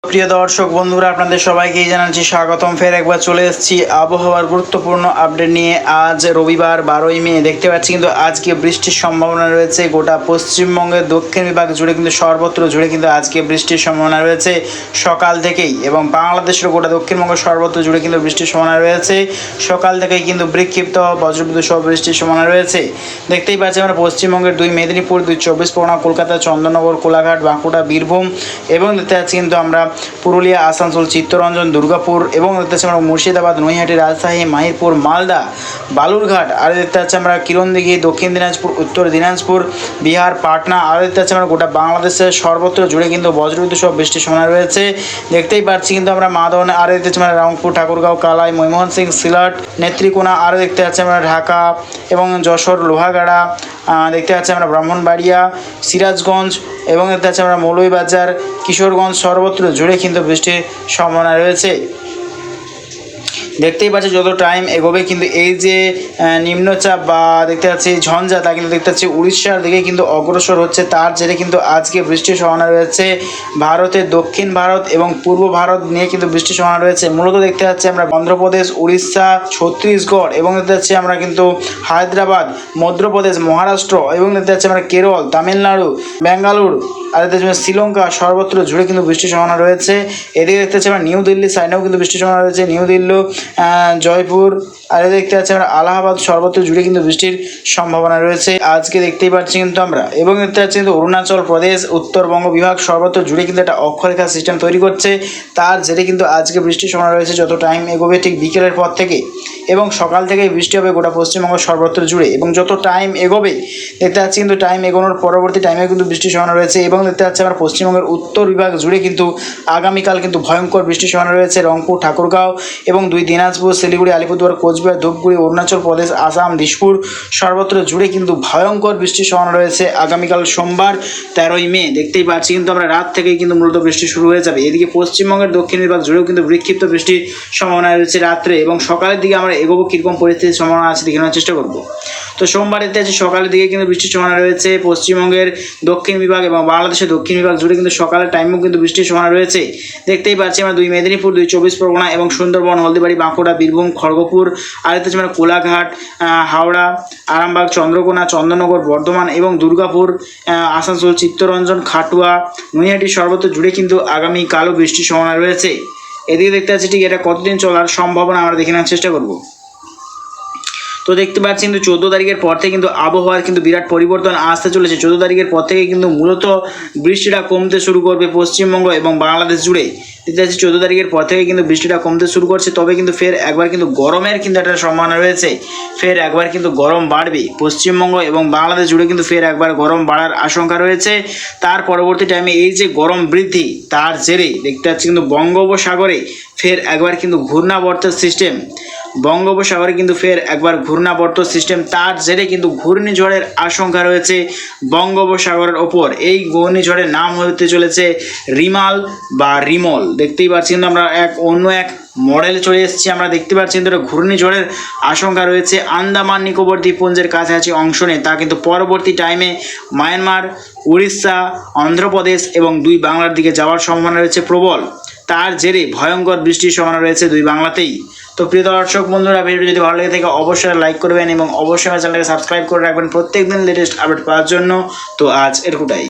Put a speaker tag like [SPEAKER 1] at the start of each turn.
[SPEAKER 1] প্রিয় দর্শক বন্ধুরা, আপনাদের সবাইকেই জানাচ্ছি স্বাগতম। ফের একবার চলে এসেছি আবহাওয়ার গুরুত্বপূর্ণ আপডেট নিয়ে। আজ রবিবার 12ই মে, দেখতে পাচ্ছি কিন্তু আজকে বৃষ্টির সম্ভাবনা রয়েছে। গোটা পশ্চিমবঙ্গের দক্ষিণ বিভাগ জুড়ে কিন্তু সর্বত্র জুড়ে কিন্তু আজকে বৃষ্টির সম্ভাবনা রয়েছে সকাল থেকেই, এবং বাংলাদেশের গোটা দক্ষিণবঙ্গ সর্বত্র জুড়ে কিন্তু বৃষ্টির সম্ভাবনা রয়েছে সকাল থেকেই। কিন্তু বিক্ষিপ্ত বজ্রবিদ্যুৎ সহ বৃষ্টির সম্ভাবনা রয়েছে। দেখতেই পাচ্ছি আমরা পশ্চিমবঙ্গের 2 মেদিনীপুর, 2 চব্বিশ পরগনা, কলকাতা, চন্দননগর, কোলাঘাট, বাঁকুড়া, বীরভূম, এবং দেখতে পাচ্ছি কিন্তু আমরা পুরুলিয়া, আসানসোল, চিত্তরঞ্জন, দুর্গাপুর, এবং দেখতে পাচ্ছি আমরা মুর্শিদাবাদ, নৈহাটি, রাজশাহী, মাহিরপুর, মালদা, বালুরঘাট, আর দেখতে পাচ্ছি আমরা কিরণদিঘি, দক্ষিণ দিনাজপুর, উত্তর দিনাজপুর, বিহার, পাটনা, আর দেখতে পাচ্ছি আমরা গোটা বাংলাদেশের সর্বত্র জুড়ে কিন্তু বজ্রবিদ্যুৎ সহ বৃষ্টির সম্ভাবনা রয়েছে। দেখতেই পাচ্ছি কিন্তু আমরা মাদন, আর দেখতে পাচ্ছি আমরা রংপুর, ঠাকুরগাঁও, কালাই, ময়মনসিংহ, সিং, সিলাট, নেত্রীকোনা, আর দেখতে পাচ্ছি আমরা ঢাকা এবং যশোর, লোহাগাড়া, দেখতে পাচ্ছি আমরা ব্রাহ্মণবাড়িয়া, সিরাজগঞ্জ, এবং দেখতে পাচ্ছি আমরা মৌলভীবাজার, কিশোরগঞ্জ, সর্বত্র জুড়ে কিন্তু বৃষ্টির সম্ভাবনা রয়েছে। দেখতেই পাচ্ছি যত টাইম এগোবে কিন্তু এই যে নিম্নচাপ বা দেখতে পাচ্ছি ঝঞ্ঝা, তা কিন্তু দেখতে পাচ্ছি উড়িষ্যার দিকে কিন্তু অগ্রসর হচ্ছে। তার জেরে কিন্তু আজকে বৃষ্টির সম্ভাবনা রয়েছে। ভারতের দক্ষিণ ভারত এবং পূর্ব ভারত নিয়ে কিন্তু বৃষ্টির সম্ভাবনা রয়েছে। মূলত দেখতে পাচ্ছি আমরা অন্ধ্রপ্রদেশ, উড়িষ্যা, ছত্তিশগড়, এবং দেখতে পাচ্ছি আমরা কিন্তু হায়দ্রাবাদ, মধ্যপ্রদেশ, মহারাষ্ট্র, এবং দেখতে পাচ্ছি আমরা কেরল, তামিলনাড়ু, বেঙ্গালুরু, আর দেখতে পাচ্ছি শ্রীলঙ্কা, সর্বত্র জুড়ে কিন্তু বৃষ্টির সম্ভাবনা রয়েছে। এদিকে দেখতে পাচ্ছি আমরা নিউ দিল্লি সাইডেও কিন্তু বৃষ্টির সম্ভাবনা রয়েছে। নিউ দিল্লি, জয়পুর, আর দেখতে পাচ্ছি আমরা আলাহাবাদ, সর্বত্র জুড়ে কিন্তু বৃষ্টির সম্ভাবনা রয়েছে আজকে, দেখতেই পাচ্ছি কিন্তু আমরা। এবং দেখতে পাচ্ছি কিন্তু অরুণাচল প্রদেশ, উত্তরবঙ্গ বিভাগ, সর্বত্র জুড়ে কিন্তু একটা অক্ষরেখা সিস্টেম তৈরি করছে। তার জেরে কিন্তু আজকে বৃষ্টির সম্ভাবনা রয়েছে যত টাইম এগোবে, ঠিক বিকেলের পর থেকে, এবং সকাল থেকেই বৃষ্টি হবে গোটা পশ্চিমবঙ্গ সর্বত্র জুড়ে। এবং যত টাইম এগোবে দেখতে পাচ্ছি কিন্তু টাইম এগোনোর পরবর্তী টাইমে কিন্তু বৃষ্টির সম্ভাবনা রয়েছে। এবং দেখতে পাচ্ছি আমরা পশ্চিমবঙ্গের উত্তর বিভাগ জুড়ে কিন্তু আগামীকাল কিন্তু ভয়ঙ্কর বৃষ্টির সম্ভাবনা রয়েছে। রংপুর, ঠাকুরগাঁও, এবং 2 দিনাজপুর, শিলিগুড়ি, আলিপুরদুয়ার, কোচবিহার, ধূপগুড়ি, অরুণাচল প্রদেশ, আসাম, দিশপুর, সর্বত্র জুড়ে কিন্তু ভয়ঙ্কর বৃষ্টির সম্ভাবনা রয়েছে আগামীকাল সোমবার 13ই মে। দেখতেই পাচ্ছি কিন্তু আমরা রাত থেকেই কিন্তু মূলত বৃষ্টি শুরু হয়ে যাবে। এদিকে পশ্চিমবঙ্গের দক্ষিণ বিভাগ জুড়েও কিন্তু বিক্ষিপ্ত বৃষ্টির সম্ভাবনা রয়েছে রাত্রে, এবং সকালের দিকে আমরা এগোবো কীরকম পরিস্থিতির সম্ভাবনা আছে দেখে নেওয়ার চেষ্টা করবো। তো সোমবার দেখতে পাচ্ছি সকালের দিকে কিন্তু বৃষ্টির সম্ভাবনা রয়েছে পশ্চিমবঙ্গের দক্ষিণ বিভাগ এবং বাংলাদেশের দক্ষিণ বিভাগ জুড়ে কিন্তু সকালের টাইমেও কিন্তু বৃষ্টির সম্ভাবনা রয়েছে। দেখতেই পাচ্ছি আমরা 2 মেদিনীপুর, 2 চব্বিশ পরগনা, এবং সুন্দরবন, হলদিবাড়ি, বাঁকুড়া, বীরভূম, খড়গপুর, আর দেখতে পাচ্ছি আমরা কোলাঘাট, হাওড়া, আরামবাগ, চন্দ্রকোনা, চন্দননগর, বর্ধমান, এবং দুর্গাপুর, আসানসোল, চিত্তরঞ্জন, খাটুয়া, নৈহাটি, সর্বত্র জুড়ে কিন্তু আগামীকালও বৃষ্টির সম্ভাবনা রয়েছে। এদিকে দেখতে পাচ্ছি ঠিক এটা কতদিন চলার সম্ভাবনা আমরা দেখে নেওয়ার চেষ্টা করব। তো দেখতে পাচ্ছি কিন্তু 14 তারিখের পর থেকে কিন্তু আবহাওয়ার কিন্তু বিরাট পরিবর্তন আসতে চলেছে। 14 তারিখের পর থেকে কিন্তু মূলত বৃষ্টিটা কমতে শুরু করবে পশ্চিমবঙ্গ এবং বাংলাদেশ জুড়ে। দেখতে পাচ্ছি 14 তারিখের পর থেকে কিন্তু বৃষ্টিটা কমতে শুরু করছে। তবে কিন্তু ফের একবার কিন্তু গরমের কিন্তু একটা সম্ভাবনা রয়েছে। ফের একবার কিন্তু গরম বাড়বে পশ্চিমবঙ্গ এবং বাংলাদেশ জুড়ে, কিন্তু ফের একবার গরম বাড়ার আশঙ্কা রয়েছে। তার পরবর্তী টাইমে এই যে গরম বৃদ্ধি, তার জেরে দেখতে পাচ্ছি কিন্তু বঙ্গোপসাগরে ফের একবার কিন্তু ঘূর্ণাবর্তের সিস্টেম, বঙ্গোপসাগরে কিন্তু ফের একবার ঘূর্ণাবর্ত সিস্টেম, তার জেরে কিন্তু ঘূর্ণিঝড়ের আশঙ্কা রয়েছে বঙ্গোপসাগরের ওপর। এই ঘূর্ণিঝড়ের নাম হতে চলেছে রিমাল বা রিমল। দেখতেই পাচ্ছি কিন্তু আমরা অন্য এক মডেলে চলে এসেছি। আমরা দেখতে পাচ্ছি কিন্তু ঘূর্ণিঝড়ের আশঙ্কা রয়েছে আন্দামান নিকোবর দ্বীপপুঞ্জের কাছাকাছি অংশ নিয়ে। তা কিন্তু পরবর্তী টাইমে মায়ানমার, উড়িষ্যা, অন্ধ্রপ্রদেশ এবং 2 বাংলার দিকে যাওয়ার সম্ভাবনা রয়েছে প্রবল। তার জেরে ভয়ঙ্কর বৃষ্টির সম্ভাবনা রয়েছে 2 বাংলাতেই। তো প্রিয় দর্শক বন্ধুরা, ভিডিওটি যদি ভালো লেগে থাকে অবশ্যই লাইক করবেন এবং অবশ্যই আমার চ্যানেলকে সাবস্ক্রাইব করে রাখবেন প্রত্যেকদিন লেটেস্ট আপডেট পাওয়ার জন্য। তো আজ এটুকুটাই।